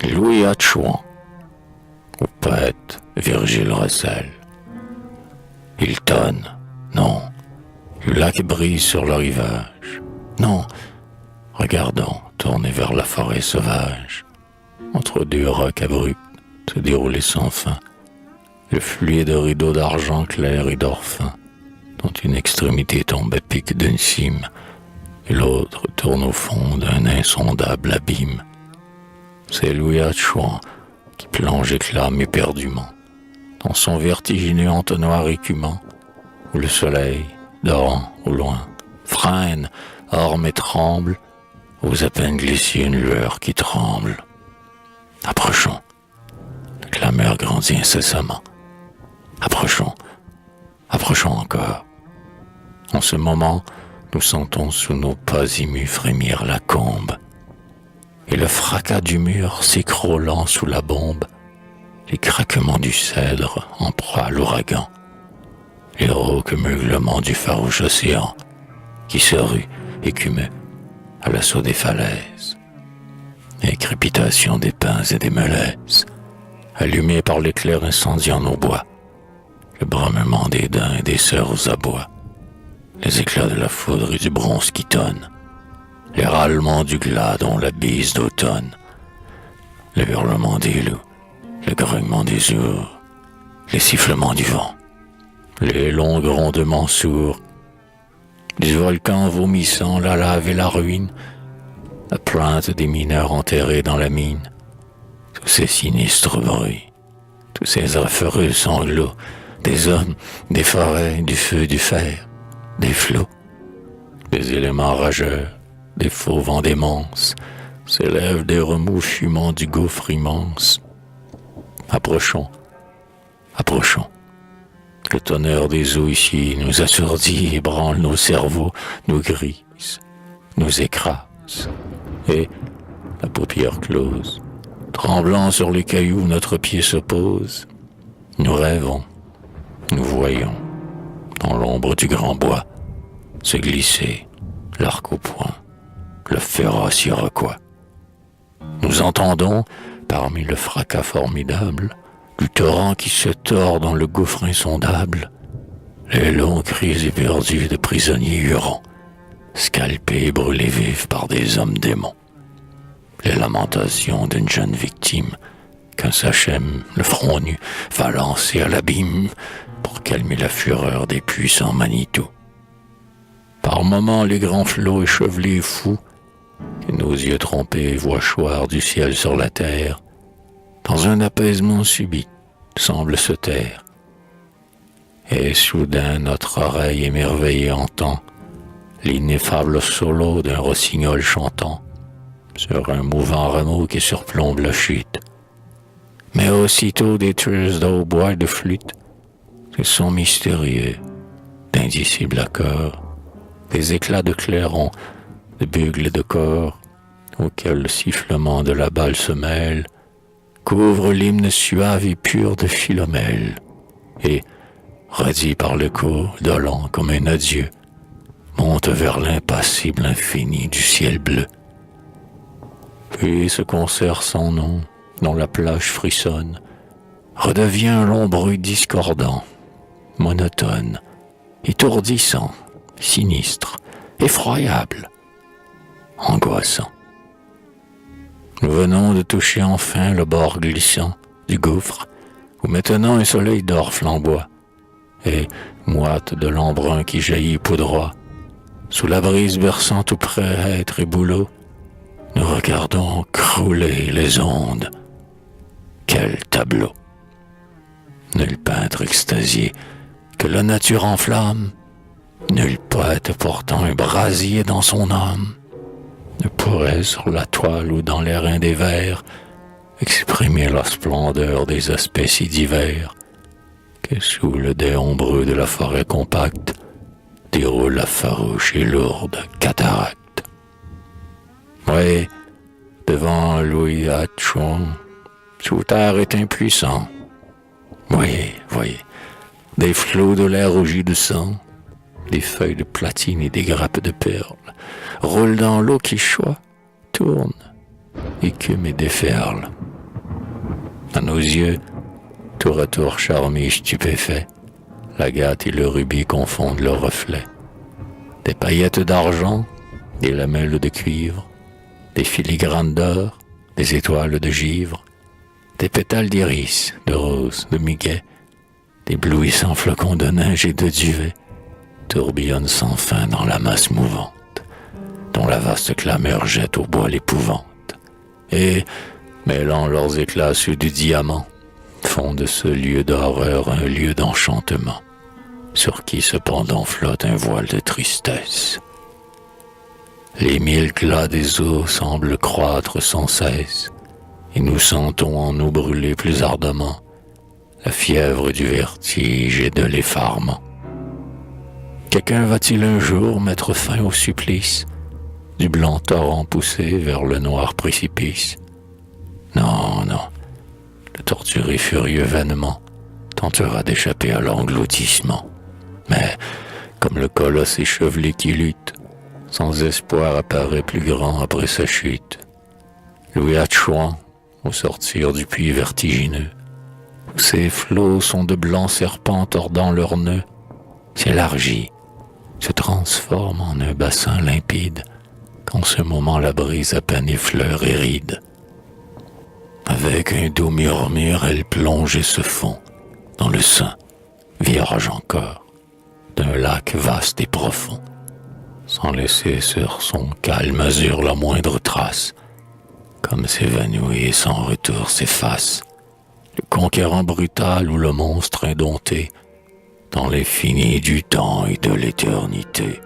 Louis Hatchouan, ou poète Virgile Russell. Il tonne, non, le lac brise sur le rivage, non, regardons, tourné vers la forêt sauvage, entre deux rocs abrupts, se dérouler sans fin, le fluide rideau d'argent clair et d'or fin, dont une extrémité tombe à pic d'une cime, et l'autre tourne au fond d'un insondable abîme. C'est Louis Hatchouan qui plonge éclame éperdument dans son vertigineux entonnoir écumant, où le soleil, dorant au loin, freine, orme et tremble, ose à peine glisser une lueur qui tremble. Approchons. La clameur grandit incessamment. Approchons. Approchons encore. En ce moment, nous sentons sous nos pas émus frémir la combe, et le fracas du mur s'écroulant sous la bombe, les craquements du cèdre en proie à l'ouragan, les rauques meuglements du farouche océan qui se rue, écumeux, à l'assaut des falaises, les crépitations des pins et des melaises, allumées par l'éclair incendiant nos bois, le bramement des daims et des cerfs aux abois, les éclats de la foudre et du bronze qui tonne, les râlements du glas dont la bise d'automne, le hurlement des loups, le grognement des ours, les sifflements du vent, les longs grondements sourds, du volcan vomissant la lave et la ruine, la plainte des mineurs enterrés dans la mine, tous ces sinistres bruits, tous ces affreux sanglots, des hommes, des forêts, du feu, du fer, des flots, des éléments rageurs, des faux vents démences, s'élèvent des remous fumants du gouffre immense. Approchons, approchons. Le tonnerre des eaux ici nous assourdit, ébranle nos cerveaux, nous grise, nous écrase. Et, la paupière close, tremblant sur les cailloux, notre pied se pose. Nous rêvons, nous voyons, dans l'ombre du grand bois, se glisser, l'arc au poing, le féroce iroquois. Nous entendons, parmi le fracas formidable, du torrent qui se tord dans le gouffre insondable, les longs cris éperdus de prisonniers hurons, scalpés et brûlés vifs par des hommes démons. Les lamentations d'une jeune victime qu'un sachem, le front nu, va lancer à l'abîme pour calmer la fureur des puissants Manitou. Par moments, les grands flots échevelés et fous, et nos yeux trompés voient choir du ciel sur la terre, dans un apaisement subit, semble se taire. Et soudain, notre oreille émerveillée entend l'ineffable solo d'un rossignol chantant sur un mouvant rameau qui surplombe la chute. Mais aussitôt des tueuses d'hautbois et de flûte, ce sont mystérieux, d'indicibles accords, des éclats de clairons, de bugles et de corps, auxquels le sifflement de la balle se mêle, couvre l'hymne suave et pur de Philomèle, et, redit par le cours, dolent comme un adieu, monte vers l'impassible infini du ciel bleu. Puis ce concert sans nom, dont la plage frissonne, redevient un long bruit discordant, monotone, étourdissant, sinistre, effroyable, angoissant. Nous venons de toucher enfin le bord glissant du gouffre, où maintenant un soleil d'or flamboie, et, moite de l'embrun qui jaillit poudroie, sous la brise berçant tout près hêtre et bouleau, nous regardons crouler les ondes. Quel tableau! Nul peintre extasié que la nature enflamme, nul poète portant un brasier dans son âme, ne pourrait sur la toile ou dans les reins des vers exprimer la splendeur des aspects si divers que sous le dais ombreux de la forêt compacte déroule la farouche et lourde cataracte. Oui, devant Louis Hatchouan, sous terre est impuissant. Voyez, voyez, des flots de l'air rougi de sang, des feuilles de platine et des grappes de perles roulent dans l'eau qui choit, tourne, écume et déferle. À nos yeux, tour à tour charmés et stupéfaits, l'agate et le rubis confondent leurs reflets. Des paillettes d'argent, des lamelles de cuivre, des filigranes d'or, des étoiles de givre, des pétales d'iris, de roses, de muguet, d'éblouissants flocons de neige et de duvet, tourbillonnent sans fin dans la masse mouvante, dont la vaste clameur jette au bois l'épouvante, et, mêlant leurs éclats à ceux du diamant, font de ce lieu d'horreur un lieu d'enchantement, sur qui cependant flotte un voile de tristesse. Les mille glas des eaux semblent croître sans cesse, et nous sentons en nous brûler plus ardemment la fièvre du vertige et de l'effarement. Quelqu'un va-t-il un jour mettre fin au supplice du blanc torrent poussé vers le noir précipice? Non, non, le torturé furieux vainement tentera d'échapper à l'engloutissement. Mais, comme le colosse échevelé qui lutte, sans espoir apparaît plus grand après sa chute. Louis Hatchouan, au sortir du puits vertigineux, où ses flots sont de blancs serpents tordant leurs nœuds, s'élargit, se transforme en un bassin limpide, qu'en ce moment la brise à peine effleure et ride. Avec un doux murmure, elle plonge et se fond dans le sein, vierge encore, d'un lac vaste et profond, sans laisser sur son calme azur la moindre trace, comme s'évanouit et sans retour s'efface le conquérant brutal ou le monstre indompté dans l'infini du temps et de l'éternité.